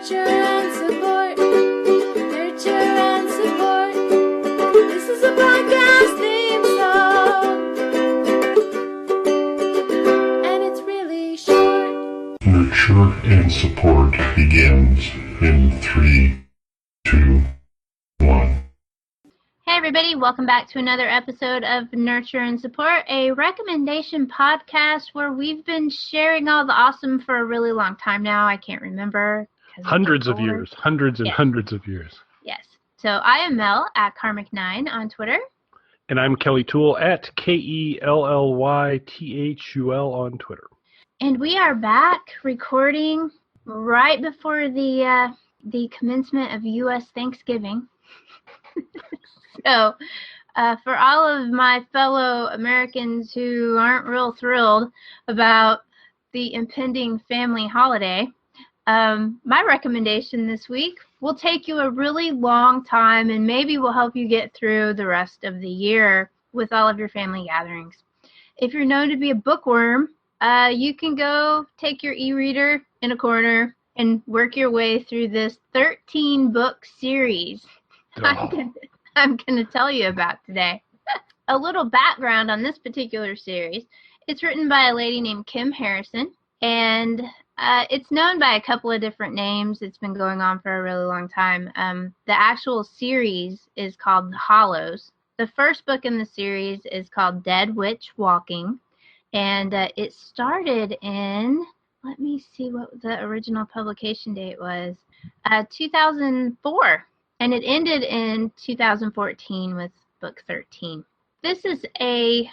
Nurture and support. Nurture and support. This is a podcast theme song. And it's really short. Nurture and support begins in 3, 2, 1. Hey everybody, welcome back to another episode of Nurture and Support, a recommendation podcast where we've been sharing all the awesome for a really long time now. I can't remember. Hundreds of years. Hundreds and hundreds of years. Yes. So I am Mel at Karmic9 on Twitter. And I'm Kelly Toole at KELLYTHUL on Twitter. And we are back recording right before the commencement of U.S. Thanksgiving. So, for all of my fellow Americans who aren't real thrilled about the impending family holiday, my recommendation this week will take you a really long time and maybe will help you get through the rest of the year with all of your family gatherings. If you're known to be a bookworm, you can go take your e-reader in a corner and work your way through this 13-book series I'm going to tell you about today. A little background on this particular series. It's written by a lady named Kim Harrison, and it's known by a couple of different names. It's been going on for a really long time. The actual series is called Hallows. The first book in the series is called Dead Witch Walking, and it started in, let me see what the original publication date was, 2004. And it ended in 2014 with book 13. This is a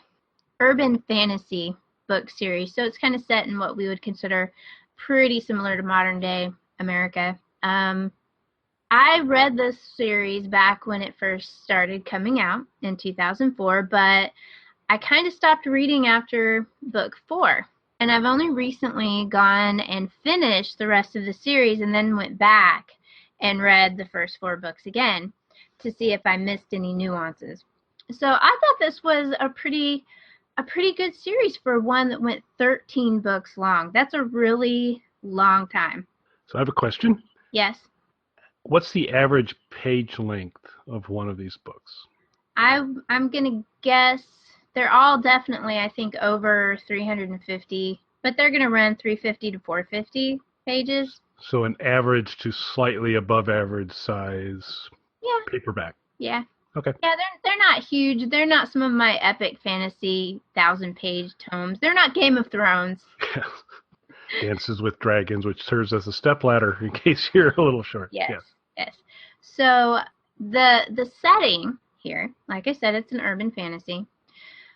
urban fantasy book series, so it's kind of set in what we would consider pretty similar to modern day America. I read this series back when it first started coming out in 2004, but I kind of stopped reading after book 4. And I've only recently gone and finished the rest of the series and then went back and read the first 4 books again to see if I missed any nuances. So I thought this was a pretty good series for one that went 13 books long. That's a really long time. So I have a question. Yes. What's the average page length of one of these books? I'm going to guess they're all definitely, I think, over 350, but they're going to run 350 to 450 pages. So an average to slightly above average size paperback. Yeah. Okay. Yeah, they're not huge. They're not some of my epic fantasy 1,000-page tomes. They're not Game of Thrones. Dances with Dragons, which serves as a stepladder in case you're a little short. Yes. So the setting here, like I said, it's an urban fantasy,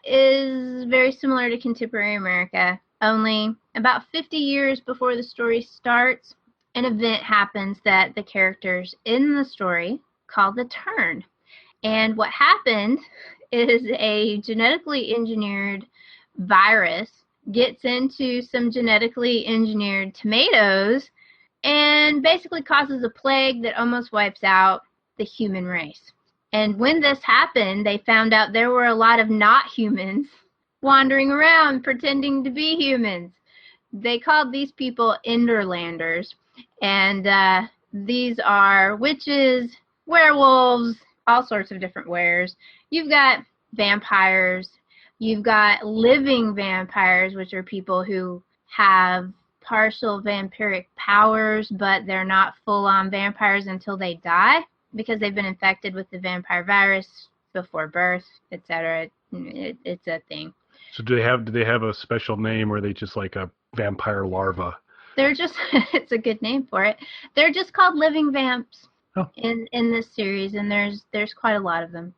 is very similar to contemporary America, only about 50 years before the story starts, an event happens that the characters in the story call the turn. And what happened is a genetically engineered virus gets into some genetically engineered tomatoes and basically causes a plague that almost wipes out the human race. And when this happened, they found out there were a lot of not humans wandering around pretending to be humans. They called these people Enderlanders. And these are witches, werewolves, all sorts of different wares. You've got vampires. You've got living vampires, which are people who have partial vampiric powers, but they're not full-on vampires until they die because they've been infected with the vampire virus before birth, etc. It's a thing. So do they have a special name, or are they just like a vampire larva? They're just, it's a good name for it. They're just called living vamps in this series, and there's quite a lot of them.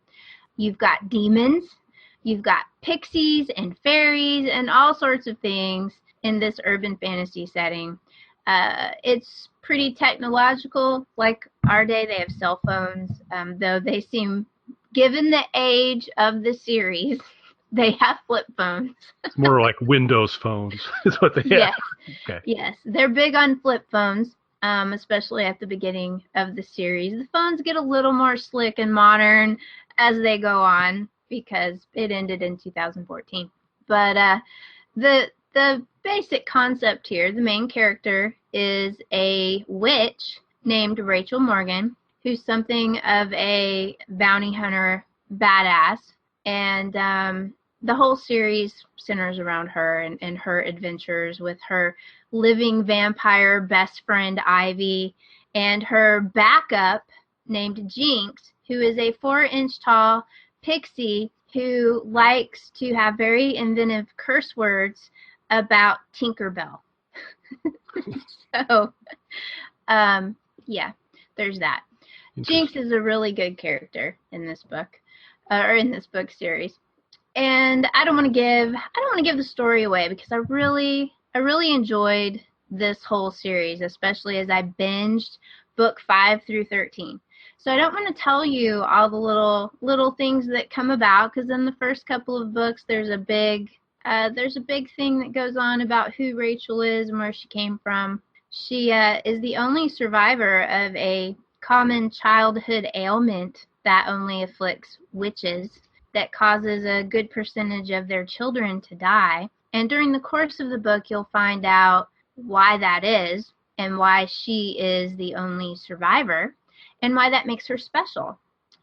You've got demons, you've got pixies and fairies and all sorts of things in this urban fantasy setting. It's pretty technological. Like our day, they have cell phones, though they seem, given the age of the series, they have flip phones. It's more like Windows phones is what they have. Yes. Okay. Yes, they're big on flip phones, especially at the beginning of the series. The phones get a little more slick and modern as they go on because it ended in 2014. But the basic concept here, the main character is a witch named Rachel Morgan, who's something of a bounty hunter badass. And the whole series centers around her and her adventures with her living vampire best friend Ivy and her backup named Jinx, who is a 4-inch tall pixie who likes to have very inventive curse words about Tinkerbell. So, yeah, there's that. Jinx is a really good character in this book, or in this book series. And I don't want to give the story away because I really enjoyed this whole series, especially as I binged book 5 through 13. So I don't want to tell you all the little things that come about, because in the first couple of books there's a big thing that goes on about who Rachel is and where she came from. She is the only survivor of a common childhood ailment that only afflicts witches, that causes a good percentage of their children to die. And during the course of the book, you'll find out why that is and why she is the only survivor and why that makes her special.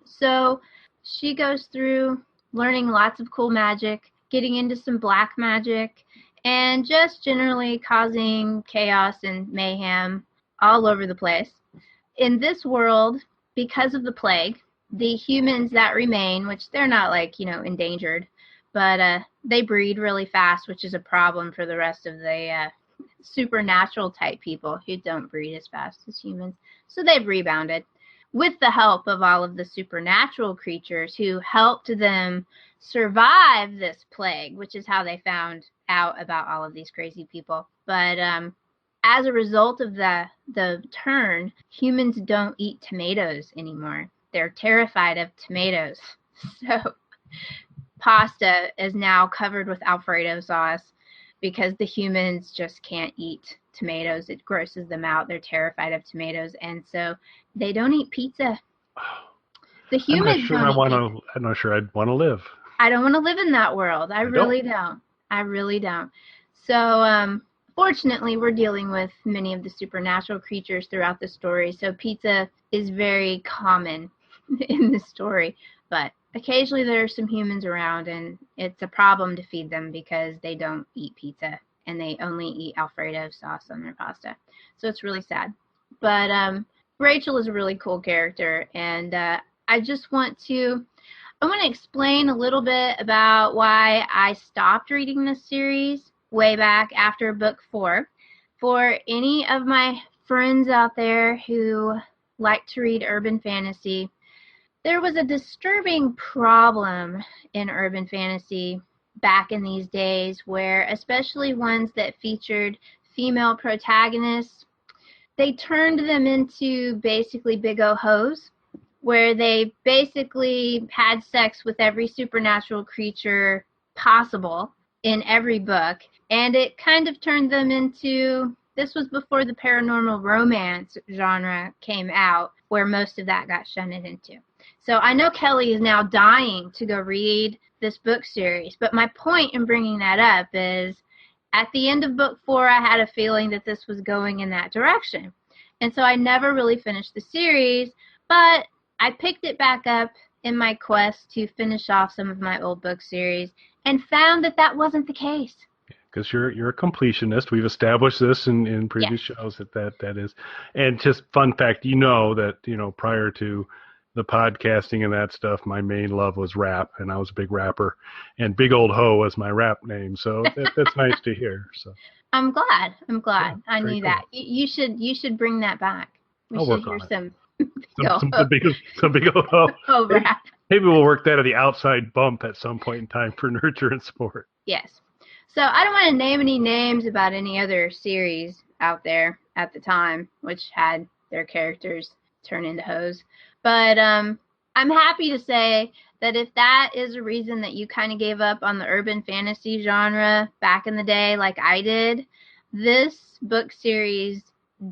So she goes through learning lots of cool magic, getting into some black magic, and just generally causing chaos and mayhem all over the place. In this world, because of the plague, the humans that remain, which they're not endangered, but they breed really fast, which is a problem for the rest of the supernatural type people who don't breed as fast as humans. So they've rebounded with the help of all of the supernatural creatures who helped them survive this plague, which is how they found out about all of these crazy people. But as a result of the turn, humans don't eat tomatoes anymore. They're terrified of tomatoes. So pasta is now covered with Alfredo sauce because the humans just can't eat tomatoes. It grosses them out. They're terrified of tomatoes. And so they don't eat pizza. The humans I'm not sure I'd want to live. I don't want to live in that world. I really don't. So, fortunately, we're dealing with many of the supernatural creatures throughout the story. So pizza is very common in the story. But occasionally there are some humans around, and it's a problem to feed them because they don't eat pizza and they only eat Alfredo sauce on their pasta. So it's really sad. But Rachel is a really cool character, and I want to explain a little bit about why I stopped reading this series way back after book 4. For any of my friends out there who like to read urban fantasy, there was a disturbing problem in urban fantasy back in these days where, especially ones that featured female protagonists, they turned them into basically big O hoes, where they basically had sex with every supernatural creature possible in every book. And it kind of turned them into, this was before the paranormal romance genre came out, where most of that got shunted into. So I know Kelly is now dying to go read this book series, but my point in bringing that up is at the end of book 4, I had a feeling that this was going in that direction. And so I never really finished the series, but I picked it back up in my quest to finish off some of my old book series and found that that wasn't the case. Because you're a completionist. We've established this in previous shows that is. And just fun fact, that prior to the podcasting and that stuff, my main love was rap, and I was a big rapper, and Big Old Ho was my rap name. So that's nice to hear. So I'm glad. Yeah, I knew cool. that. You should bring that back. I'll should work hear on some Big Old Ho. Oh, rap. Maybe we'll work that at the outside bump at some point in time for nurture and sport. Yes. So I don't want to name any names about any other series out there at the time, which had their characters turn into hoes. But I'm happy to say that if that is a reason that you kind of gave up on the urban fantasy genre back in the day like I did, this book series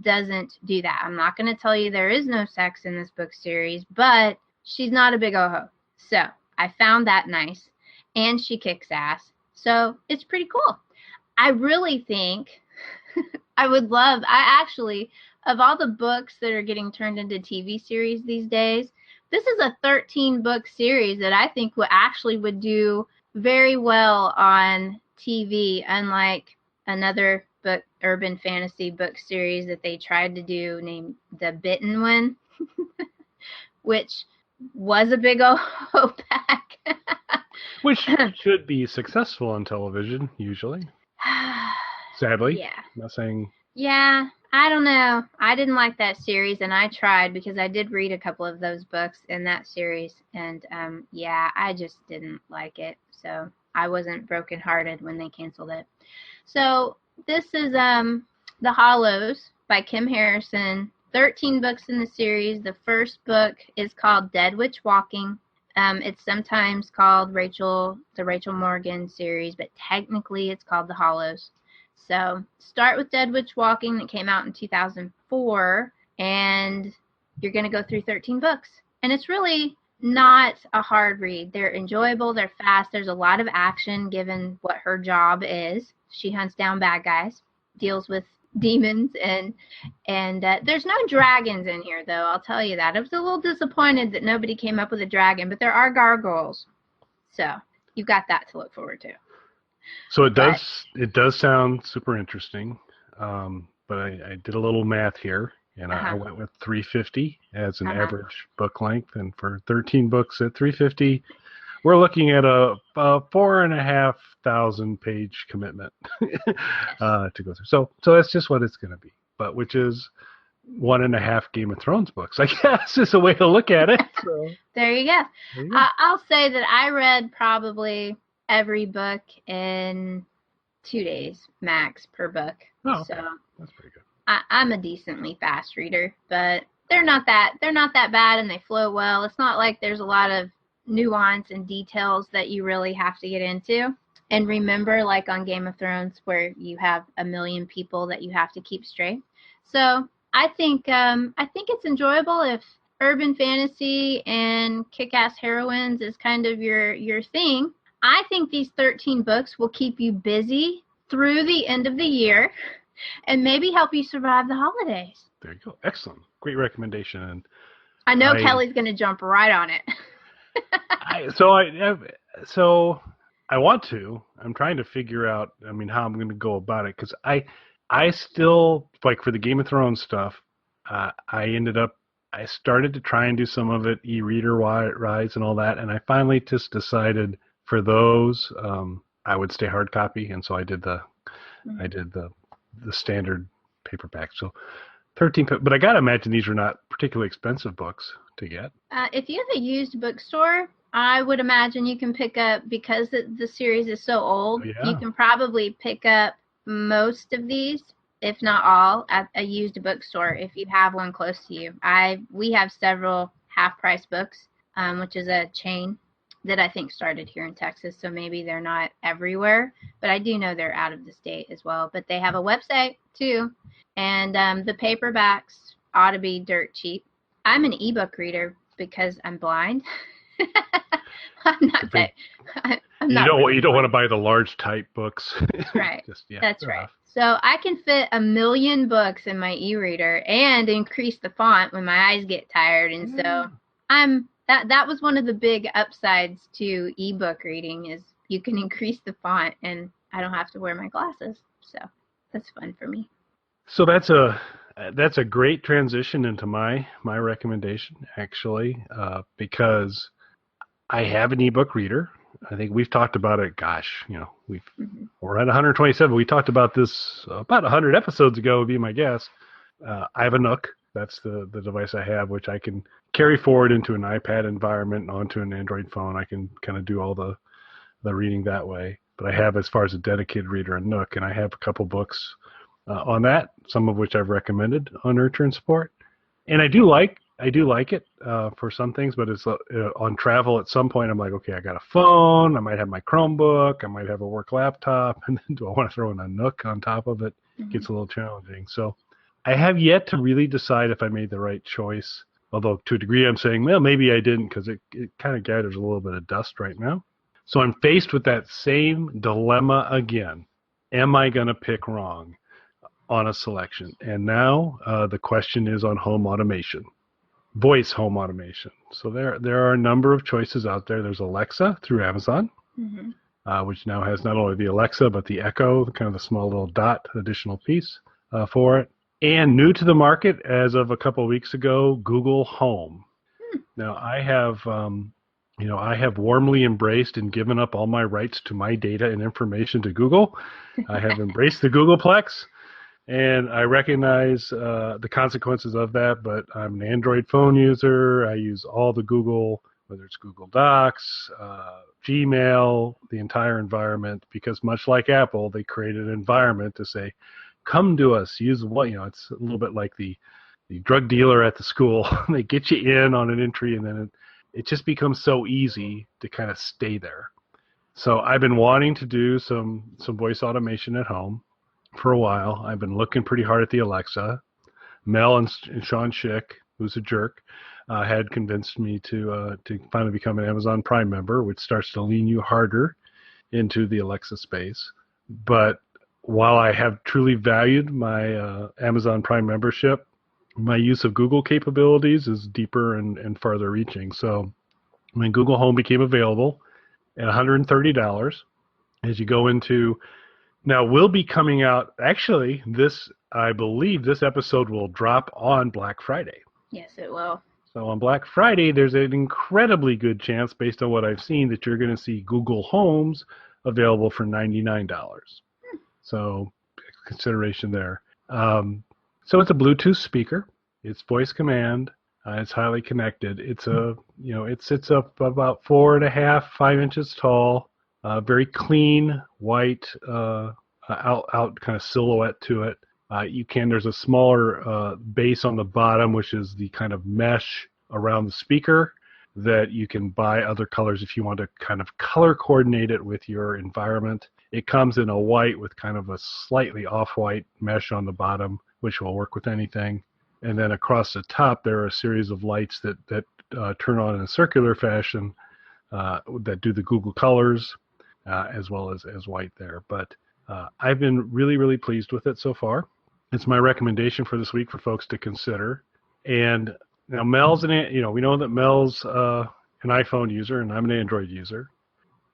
doesn't do that. I'm not going to tell you there is no sex in this book series, but she's not a big ho. So I found that nice, and she kicks ass. So it's pretty cool. I really think I would love, I actually, of all the books that are getting turned into TV series these days, this is a 13-book series that I think would do very well on TV, unlike another book, urban fantasy book series that they tried to do named The Bitten One, which was a big old pack. Which should be successful on television, usually. Sadly. Yeah. I'm not saying... Yeah, I don't know. I didn't like that series, and I tried because I did read a couple of those books in that series, and yeah, I just didn't like it. So I wasn't brokenhearted when they canceled it. So this is The Hallows by Kim Harrison. 13 books in the series. The first book is called Dead Witch Walking. It's sometimes called the Rachel Morgan series, but technically it's called The Hallows. So start with Dead Witch Walking that came out in 2004, and you're going to go through 13 books. And it's really not a hard read. They're enjoyable. They're fast. There's a lot of action given what her job is. She hunts down bad guys, deals with demons, and there's no dragons in here, though. I'll tell you that. I was a little disappointed that nobody came up with a dragon, but there are gargoyles. So you've got that to look forward to. So it does sound super interesting, but I did a little math here, and I went with 350 as an average book length, and for 13 books at 350, we're looking at a 4,500 page commitment to go through. So that's just what it's going to be, but which is 1.5 Game of Thrones books, I guess, is a way to look at it. So. There you go. I'll say that I read probably every book in 2 days max per book. Oh, okay. So that's pretty good. I'm a decently fast reader, but they're not that bad, and they flow well. It's not like there's a lot of nuance and details that you really have to get into. And remember, like on Game of Thrones, where you have a million people that you have to keep straight. So I think it's enjoyable if urban fantasy and kick-ass heroines is kind of your thing. I think these 13 books will keep you busy through the end of the year and maybe help you survive the holidays. There you go. Excellent. Great recommendation. And I know Kelly's going to jump right on it. I want to. I'm trying to figure out, how I'm going to go about it, because I still, like for the Game of Thrones stuff, I started to try and do some of it, e-reader wise and all that, and I finally just decided for those, I would stay hard copy, and so I did the standard paperback. So 13, but I gotta imagine these are not particularly expensive books to get. If you have a used bookstore, I would imagine you can pick up, because the series is so old, you can probably pick up most of these, if not all, at a used bookstore if you have one close to you. We have several half-price books, which is a chain that I think started here in Texas, so maybe they're not everywhere, but I do know they're out of the state as well. But they have a website too, and the paperbacks ought to be dirt cheap. I'm an ebook reader because I'm blind. I'm not that. You don't want to buy the large type books. Right. That's right. So I can fit 1 million books in my e-reader and increase the font when my eyes get tired, and so that was one of the big upsides to ebook reading, is you can increase the font and I don't have to wear my glasses. So that's fun for me. So that's a great transition into my recommendation, actually, because I have an ebook reader. I think we've talked about it. Gosh, we're at 127. We talked about this about 100 episodes ago, would be my guess. I have a Nook. That's the device I have, which I can carry forward into an iPad environment and onto an Android phone. I can kind of do all the reading that way. But I have, as far as a dedicated reader, a Nook, and I have a couple books on that, some of which I've recommended on Nurture and Support. And I do like it for some things, but it's on travel at some point. I'm like, okay, I got a phone. I might have my Chromebook. I might have a work laptop. And then do I want to throw in a Nook on top of it? It gets a little challenging. So I have yet to really decide if I made the right choice. Although to a degree I'm saying, well, maybe I didn't, because it kind of gathers a little bit of dust right now. So I'm faced with that same dilemma again. Am I going to pick wrong? on a selection. And now the question is on home automation, voice home automation. So there are a number of choices out there. There's Alexa through Amazon, which now has not only the Alexa, but the Echo, kind of the small little dot additional piece for it. And new to the market as of a couple of weeks ago, Google Home. Now I have warmly embraced and given up all my rights to my data and information to Google. I have embraced the Googleplex, and I recognize the consequences of that, but I'm an Android phone user. I use all the Google, whether it's Google Docs, Gmail, the entire environment, because much like Apple, they created an environment to say, come to us, use what, it's a little bit like the drug dealer at the school. They get you in on an entry, and then it just becomes so easy to kind of stay there. So I've been wanting to do some voice automation at home for a while. I've been looking pretty hard at the Alexa. Mel and Sean Schick, who's a jerk, had convinced me to finally become an Amazon Prime member, which starts to lean you harder into the Alexa space. But while I have truly valued my Amazon Prime membership, my use of Google capabilities is deeper and farther reaching. So when Google Home became available at $130, as you go into, now we'll be coming out, actually, I believe this episode will drop on Black Friday. Yes, it will. So on Black Friday, there's an incredibly good chance, based on what I've seen, that you're going to see Google Homes available for $99. So consideration there. So it's a Bluetooth speaker. It's voice command. It's highly connected. It sits up about 4.5, 5 inches tall. Very clean, white, out kind of silhouette to it. There's a smaller base on the bottom, which is the kind of mesh around the speaker that you can buy other colors if you want to kind of color coordinate it with your environment. It comes in a white with kind of a slightly off-white mesh on the bottom, which will work with anything. And then across the top, there are a series of lights that turn on in a circular fashion that do the Google colors, as well as white there. But I've been really, really pleased with it so far. It's my recommendation for this week for folks to consider. And now we know that Mel's an iPhone user and I'm an Android user.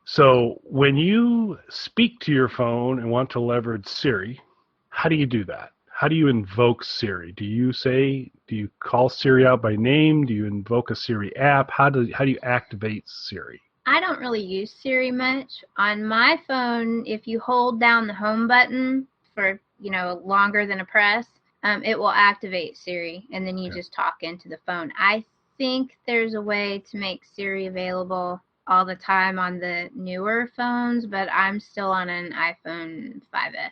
So when you speak to your phone and want to leverage Siri, how do you do that? How do you invoke Siri? Do you call Siri out by name? Do you invoke a Siri app? How do you activate Siri? I don't really use Siri much. On my phone, if you hold down the home button for, longer than a press, it will activate Siri, and then you just talk into the phone. I think there's a way to make Siri available all the time on the newer phones, but I'm still on an iPhone 5S.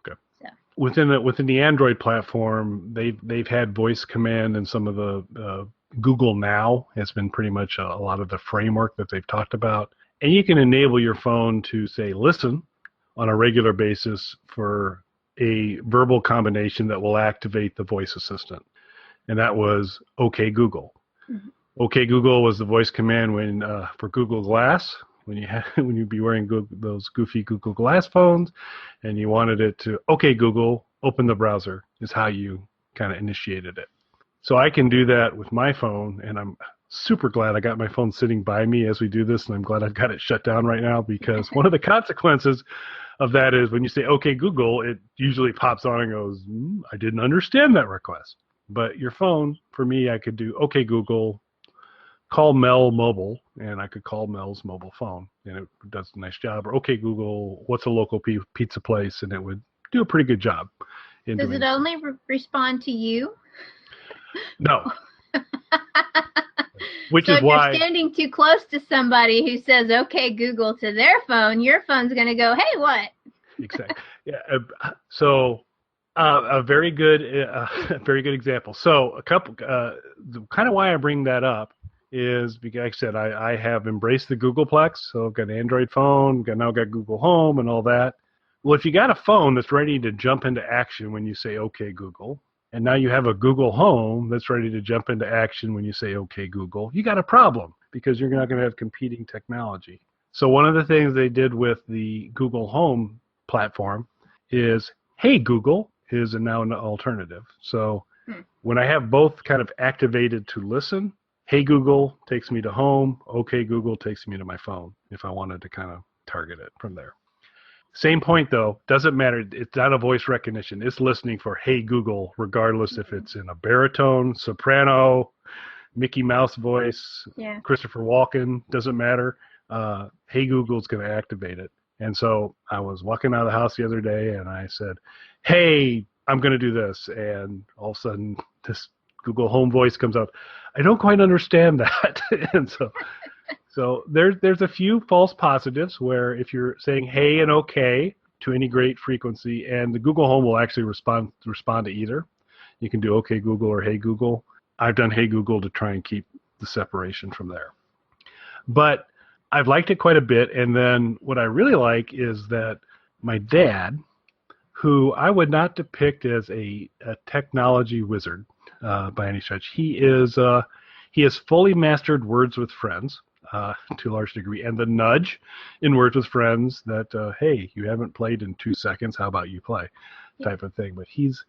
Okay. So. Within the Android platform, they've had voice command, and some of the Google Now has been pretty much a lot of the framework that they've talked about. And you can enable your phone to say, listen, on a regular basis for a verbal combination that will activate the voice assistant. And that was OK Google. Mm-hmm. OK Google was the voice command for Google Glass, when you'd be wearing those goofy Google Glass phones, and you wanted it to, OK Google, open the browser, is how you kind of initiated it. So I can do that with my phone, and I'm super glad I got my phone sitting by me as we do this, and I'm glad I've got it shut down right now, because one of the consequences of that is when you say, OK Google, it usually pops on and goes, I didn't understand that request. But your phone, for me, I could do, OK Google, call Mel mobile, and I could call Mel's mobile phone, and it does a nice job. Or, OK Google, what's a local pizza place? And it would do a pretty good job. Does it only respond to you? No. Which so is why, if you're standing too close to somebody who says OK Google to their phone, your phone's going to go, hey, what? Exactly. Yeah. So a very good example. So a couple, kind of why I bring that up is because, like I said, I have embraced the Googleplex. So I've got an Android phone, now got Google Home and all that. Well, if you got a phone that's ready to jump into action when you say OK Google, and now you have a Google Home that's ready to jump into action when you say, OK, Google, you got a problem, because you're not going to have competing technology. So one of the things they did with the Google Home platform is, hey, Google, is now an alternative. So when I have both kind of activated to listen, Hey Google takes me to home, OK Google takes me to my phone if I wanted to kind of target it from there. Same point, though, doesn't matter. It's not a voice recognition. It's listening for Hey Google, regardless if it's in a baritone, soprano, Mickey Mouse voice, Christopher Walken, doesn't matter. Hey Google's going to activate it. And so I was walking out of the house the other day, and I said, hey, I'm going to do this. And all of a sudden, this Google Home voice comes out. I don't quite understand that. And so there's a few false positives where if you're saying hey and okay to any great frequency, and the Google Home will actually respond to either. You can do OK Google or Hey Google. I've done Hey Google to try and keep the separation from there. But I've liked it quite a bit, and then what I really like is that my dad, who I would not depict as a technology wizard by any stretch, he has fully mastered Words with Friends to a large degree, and the nudge in Words with Friends that, hey, you haven't played in 2 seconds, how about you play, type of thing. But he's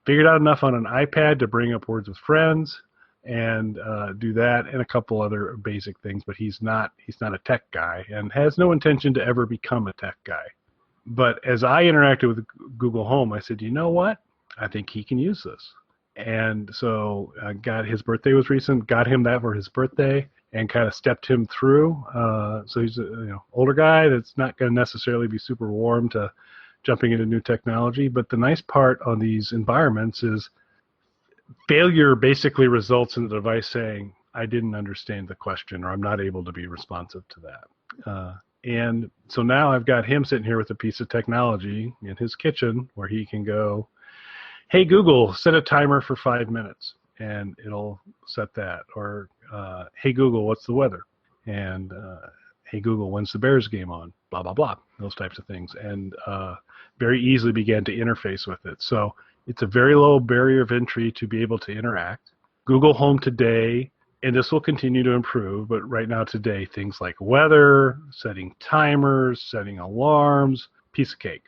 figured out enough on an iPad to bring up Words with Friends and do that and a couple other basic things, but he's not a tech guy and has no intention to ever become a tech guy. But as I interacted with Google Home, I said, you know what? I think he can use this. And so his birthday was recent, got him that for his birthday and kind of stepped him through. So he's a older guy that's not going to necessarily be super warm to jumping into new technology. But the nice part on these environments is failure basically results in the device saying, I didn't understand the question, or I'm not able to be responsive to that. And so now I've got him sitting here with a piece of technology in his kitchen where he can go, hey, Google, set a timer for 5 minutes, and it'll set that. Or, hey, Google, what's the weather? And, hey, Google, when's the Bears game on? Blah, blah, blah, those types of things. And very easily began to interface with it. So it's a very low barrier of entry to be able to interact. Google Home today, and this will continue to improve, but right now today, things like weather, setting timers, setting alarms, piece of cake.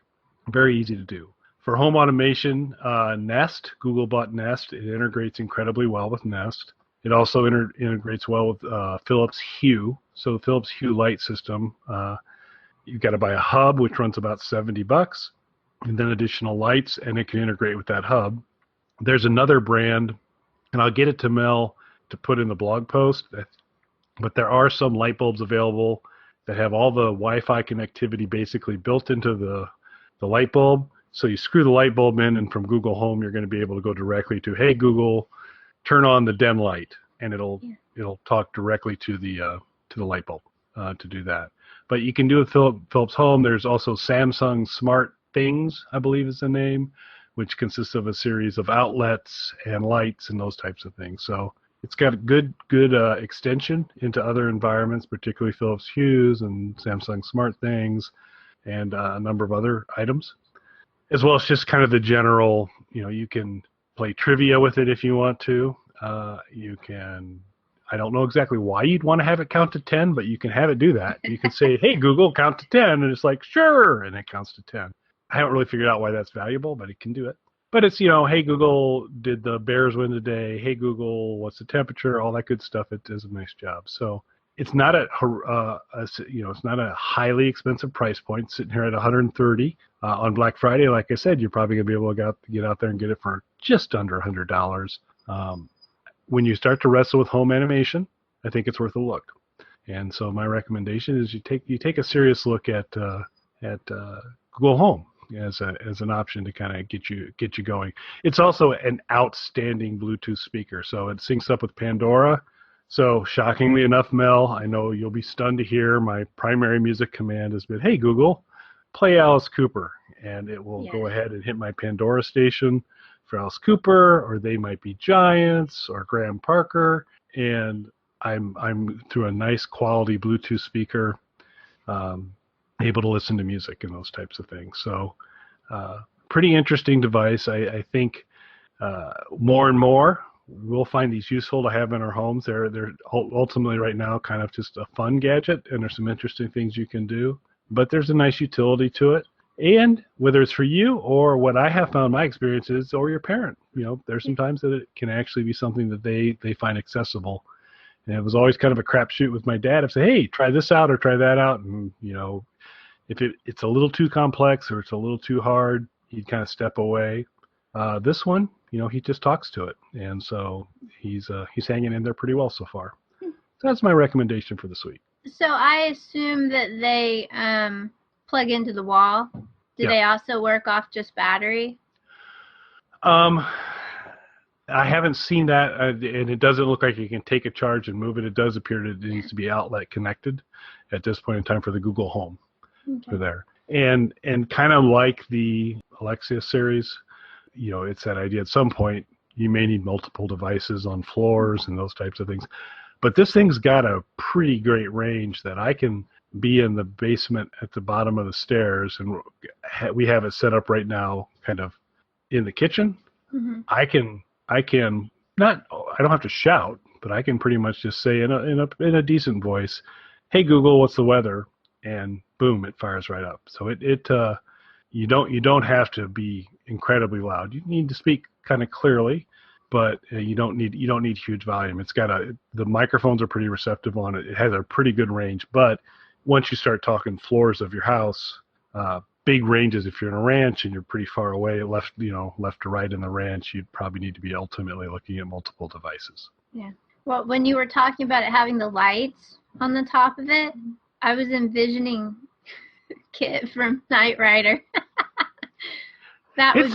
Very easy to do. For home automation, Nest, Google bought Nest. It integrates incredibly well with Nest. It also integrates well with Philips Hue. So the Philips Hue light system, you've got to buy a hub, which runs about $70, and then additional lights, and it can integrate with that hub. There's another brand, and I'll get it to Mel to put in the blog post, but there are some light bulbs available that have all the Wi-Fi connectivity basically built into the light bulb. So you screw the light bulb in, and from Google Home, you're going to be able to go directly to, hey, Google, turn on the dim light, and it'll talk directly to the light bulb to do that. But you can do it with Philips Home. There's also Samsung Smart Things, I believe is the name, which consists of a series of outlets and lights and those types of things. So it's got a good extension into other environments, particularly Philips Hues and Samsung Smart Things and a number of other items, as well as just kind of the general, you can play trivia with it if you want to. You can, I don't know exactly why you'd want to have it count to 10, but you can have it do that. You can say, hey, Google, count to 10, and it's like, sure, and it counts to 10. I haven't really figured out why that's valuable, but it can do it. But it's, hey, Google, did the Bears win today? Hey, Google, what's the temperature? All that good stuff. It does a nice job. So it's not it's not a highly expensive price point. Sitting here at $130 on Black Friday, like I said, you're probably gonna be able to get out there and get it for just under $100. When you start to wrestle with home animation, I think it's worth a look. And so my recommendation is you take a serious look at Google Home as an option to kind of get you going. It's also an outstanding Bluetooth speaker, so it syncs up with Pandora. So shockingly enough, Mel, I know you'll be stunned to hear my primary music command has been, hey, Google, play Alice Cooper. And it will go ahead and hit my Pandora station for Alice Cooper, or They Might Be Giants, or Graham Parker. And I'm through a nice quality Bluetooth speaker, able to listen to music and those types of things. So pretty interesting device. I think more and more we'll find these useful to have in our homes. They're ultimately right now kind of just a fun gadget, and there's some interesting things you can do. But there's a nice utility to it. And whether it's for you or what I have found my experience is, or your parent, there's some times that it can actually be something that they find accessible. And it was always kind of a crapshoot with my dad. I'd say, hey, try this out or try that out. And, if it's a little too complex or it's a little too hard, he'd kind of step away. This one, he just talks to it. And so he's hanging in there pretty well so far. So that's my recommendation for this week. So I assume that they plug into the wall. Do they also work off just battery? I haven't seen that, and it doesn't look like you can take a charge and move it. It does appear that it needs to be outlet connected at this point in time for the Google Home. For there. And kind of like the Alexa series, it's that idea at some point you may need multiple devices on floors and those types of things. But this thing's got a pretty great range that I can be in the basement at the bottom of the stairs, and we have it set up right now kind of in the kitchen. Mm-hmm. I don't have to shout, but I can pretty much just say in a decent voice, "Hey Google, what's the weather?" And boom, it fires right up. So you don't have to be incredibly loud. You need to speak kind of clearly, but you don't need huge volume. It's got the microphones are pretty receptive on it. It has a pretty good range, but once you start talking floors of your house, big ranges. If you're in a ranch and you're pretty far away, left to right in the ranch, you'd probably need to be ultimately looking at multiple devices. Yeah. Well, when you were talking about it having the lights on the top of it, I was envisioning Kit from Knight Rider. That would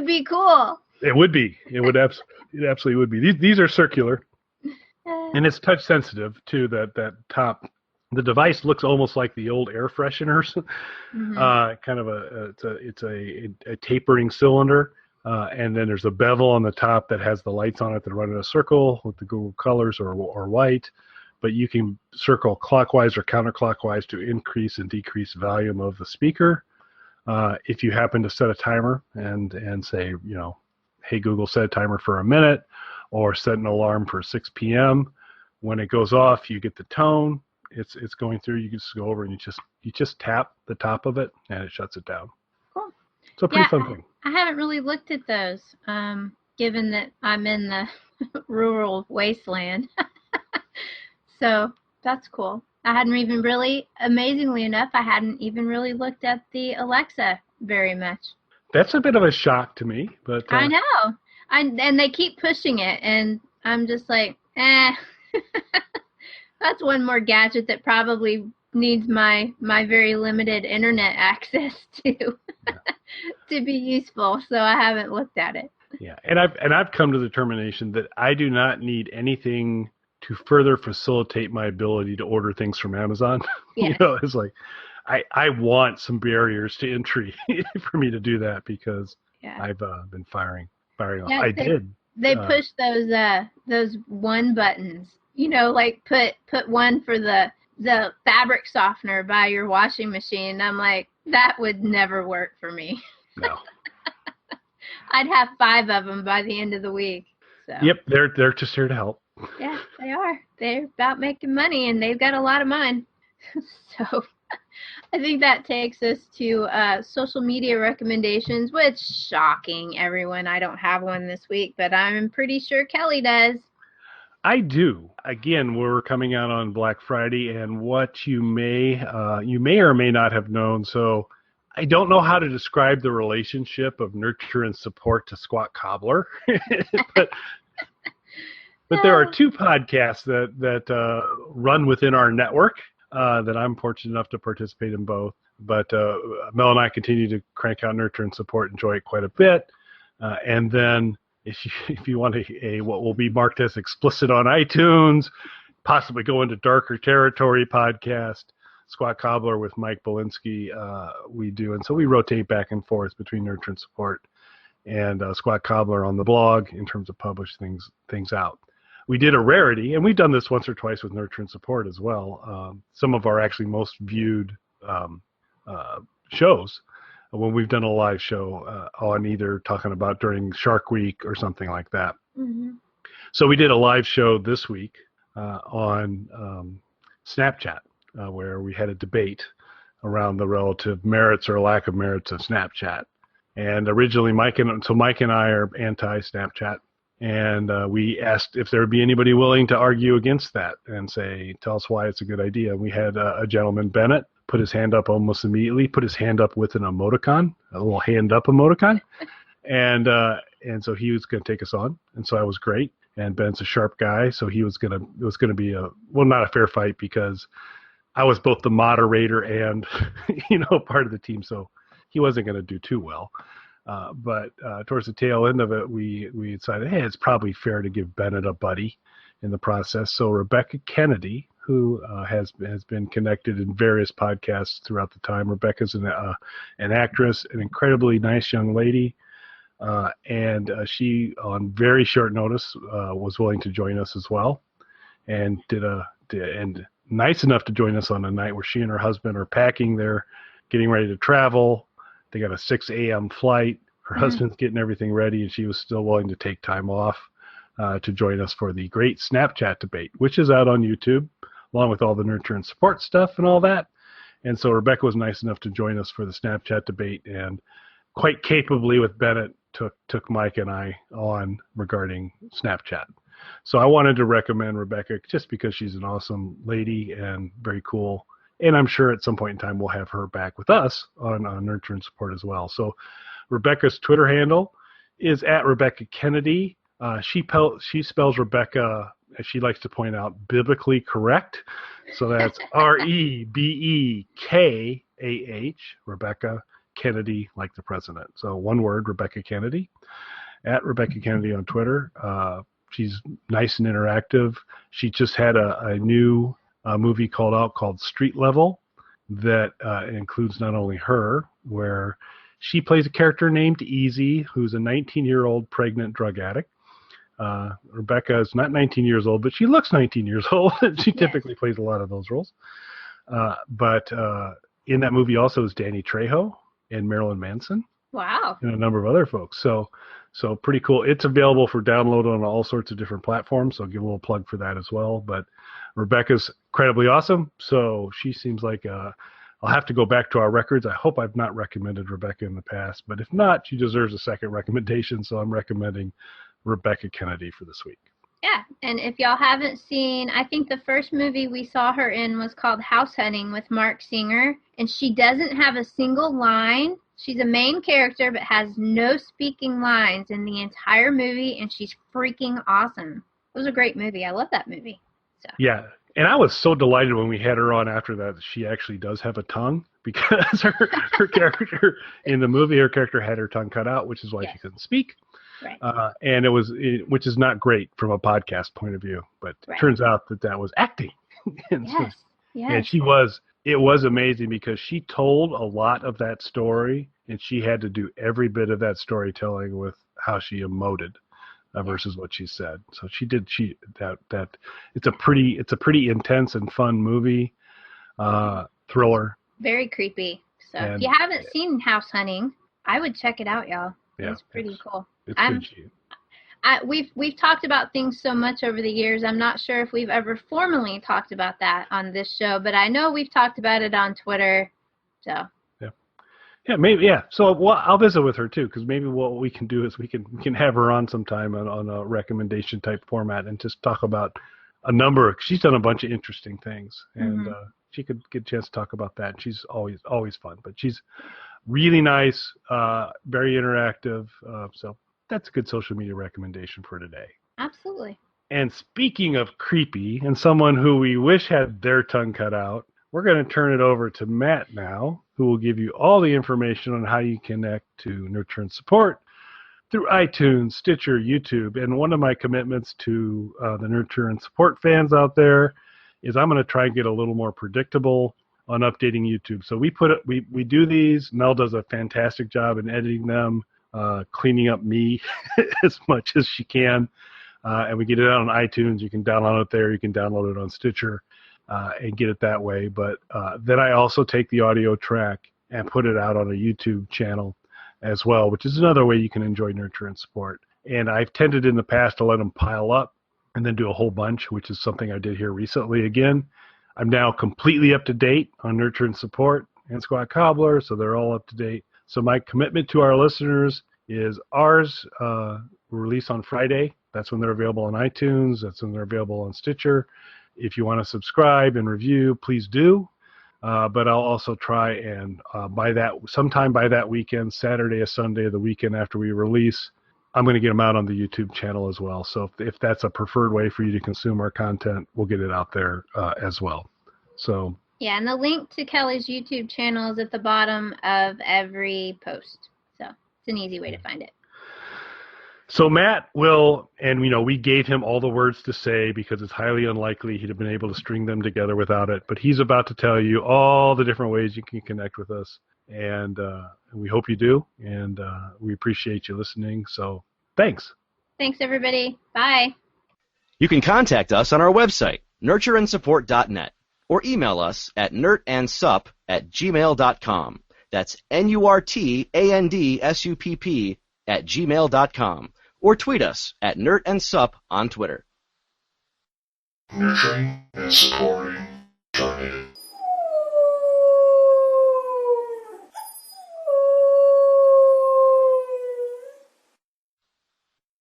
be cool. It would be. It absolutely would be. These are circular, and it's touch sensitive too. That top, the device looks almost like the old air fresheners. Mm-hmm. Kind of it's a tapering cylinder, and then there's a bevel on the top that has the lights on it that run in a circle with the Google colors or white. But you can circle clockwise or counterclockwise to increase and decrease volume of the speaker. If you happen to set a timer and say, hey Google, set a timer for a minute, or set an alarm for 6 p.m. When it goes off, you get the tone. It's going through. You can just go over and you just tap the top of it and it shuts it down. Cool. It's a pretty fun thing. I haven't really looked at those, given that I'm in the rural wasteland. So that's cool. Amazingly enough, I hadn't even really looked at the Alexa very much. That's a bit of a shock to me, but I know. And they keep pushing it, and I'm just like, that's one more gadget that probably needs my very limited internet access to be useful. So I haven't looked at it. Yeah, and I've come to the determination that I do not need anything to further facilitate my ability to order things from Amazon. Yes. It's like I want some barriers to entry for me to do that because I've been firing off. They push those one buttons. Like put one for the fabric softener by your washing machine. I'm like, that would never work for me. No. I'd have 5 of them by the end of the week. So. Yep, they're just here to help. Yeah, they are. They're about making money, and they've got a lot of mine. So I think that takes us to social media recommendations, which, shocking, everyone. I don't have one this week, but I'm pretty sure Kelly does. I do. Again, we're coming out on Black Friday, and what you may or may not have known. So I don't know how to describe the relationship of nurture and support to Squat Cobbler, but there are 2 podcasts that run within our network that I'm fortunate enough to participate in both. But Mel and I continue to crank out nurture and support, enjoy it quite a bit. And then if you want what will be marked as explicit on iTunes, possibly go into darker territory podcast, Squat Cobbler with Mike Belinsky, we do. And so we rotate back and forth between nurture and support and Squat Cobbler on the blog in terms of publish things out. We did a rarity, and we've done this once or twice with nurture and support as well. Some of our actually most viewed shows when we've done a live show on either talking about during Shark Week or something like that. Mm-hmm. So we did a live show this week on Snapchat where we had a debate around the relative merits or lack of merits of Snapchat. And originally, Mike and I are anti-Snapchat. And we asked if there would be anybody willing to argue against that and say, tell us why it's a good idea. We had a gentleman, Bennett, put his hand up almost immediately, put his hand up with an emoticon, a little hand up emoticon. And so he was going to take us on. And so that was great. And Ben's a sharp guy. So it was going to be not a fair fight because I was both the moderator and, part of the team. So he wasn't going to do too well. But towards the tail end of it, we decided, hey, it's probably fair to give Bennett a buddy in the process. So Rebecca Kennedy, who has been connected in various podcasts throughout the time. Rebecca's an actress, an incredibly nice young lady, and she, on very short notice, was willing to join us as well, and and nice enough to join us on a night where she and her husband are packing. They're getting ready to travel. They got a 6 a.m. flight. Her husband's getting everything ready, and she was still willing to take time off to join us for the great Snapchat debate, which is out on YouTube, along with all the nurture and support stuff and all that. And so Rebecca was nice enough to join us for the Snapchat debate, and quite capably with Bennett took Mike and I on regarding Snapchat. So I wanted to recommend Rebecca just because she's an awesome lady and very cool. And I'm sure at some point in time we'll have her back with us on Nurture and Support as well. So Rebecca's Twitter handle is at Rebecca Kennedy. She spells Rebecca, as she likes to point out, biblically correct. So that's Rebekah, Rebecca Kennedy, like the president. So one word, Rebecca Kennedy, at Rebecca Kennedy on Twitter. She's nice and interactive. She just had a new movie called Street Level that includes not only her, where she plays a character named Easy, who's a 19-year-old pregnant drug addict. Rebecca is not 19 years old, but she looks 19 years old. She typically plays a lot of those roles. But in that movie also is Danny Trejo and Marilyn Manson. Wow. And a number of other folks. So pretty cool. It's available for download on all sorts of different platforms, so I'll give a little plug for that as well. But Rebecca's incredibly awesome, so she seems like I'll have to go back to our records. I hope I've not recommended Rebecca in the past, but if not, she deserves a second recommendation, so I'm recommending Rebecca Kennedy for this week. Yeah, and if y'all haven't seen, I think the first movie we saw her in was called House Hunting with Mark Singer, and she doesn't have a single line. She's a main character, but has no speaking lines in the entire movie, and she's freaking awesome. It was a great movie. I love that movie. So. Yeah, and I was so delighted when we had her on after that she actually does have a tongue, because her character in the movie, her character had her tongue cut out, which is why she couldn't speak. Right. And which is not great from a podcast point of view, but it turns out that was acting. And yes. And it was amazing because she told a lot of that story, and she had to do every bit of that storytelling with how she emoted versus what she said. So it's a pretty intense and fun movie, thriller. Very creepy. So if you haven't seen House Hunting, I would check it out, y'all. Yeah, it's pretty cool. It's good. We've talked about things so much over the years. I'm not sure if we've ever formally talked about that on this show, but I know we've talked about it on Twitter. So maybe So I'll visit with her too, because maybe what we can do is we can have her on sometime on a recommendation type format and just talk about she's done a bunch of interesting things, and she could get a chance to talk about that. She's always fun, but she's really nice, very interactive. So that's a good social media recommendation for today. Absolutely. And speaking of creepy and someone who we wish had their tongue cut out, we're going to turn it over to Matt now, who will give you all the information on how you connect to Nurture and Support through iTunes, Stitcher, YouTube. And one of my commitments to the Nurture and Support fans out there is I'm going to try and get a little more predictable on updating YouTube. So we do these. Mel does a fantastic job in editing them, cleaning up me as much as she can. And we get it out on iTunes. You can download it there. You can download it on Stitcher and get it that way. But then I also take the audio track and put it out on a YouTube channel as well, which is another way you can enjoy Nurture and Support. And I've tended in the past to let them pile up and then do a whole bunch, which is something I did here recently again. I'm now completely up to date on Nurture and Support, and Squat Cobbler, so they're all up to date. So my commitment to our listeners is ours release on Friday. That's when they're available on iTunes. That's when they're available on Stitcher. If you want to subscribe and review, please do. But I'll also try and sometime by that weekend, Saturday or Sunday, the weekend after we release, I'm going to get them out on the YouTube channel as well. So if that's a preferred way for you to consume our content, we'll get it out there as well. So yeah, and the link to Kelly's YouTube channel is at the bottom of every post. So it's an easy way to find it. So Matt will, and we gave him all the words to say because it's highly unlikely he'd have been able to string them together without it. But he's about to tell you all the different ways you can connect with us, and we hope you do, and we appreciate you listening. So thanks. Thanks, everybody. Bye. You can contact us on our website, nurtureandsupport.net, or email us at nurtandsupp@gmail.com. That's NURTANDSUPP@gmail.com. Or tweet us at nurtandsupp on Twitter. Nurturing and supporting Targeted.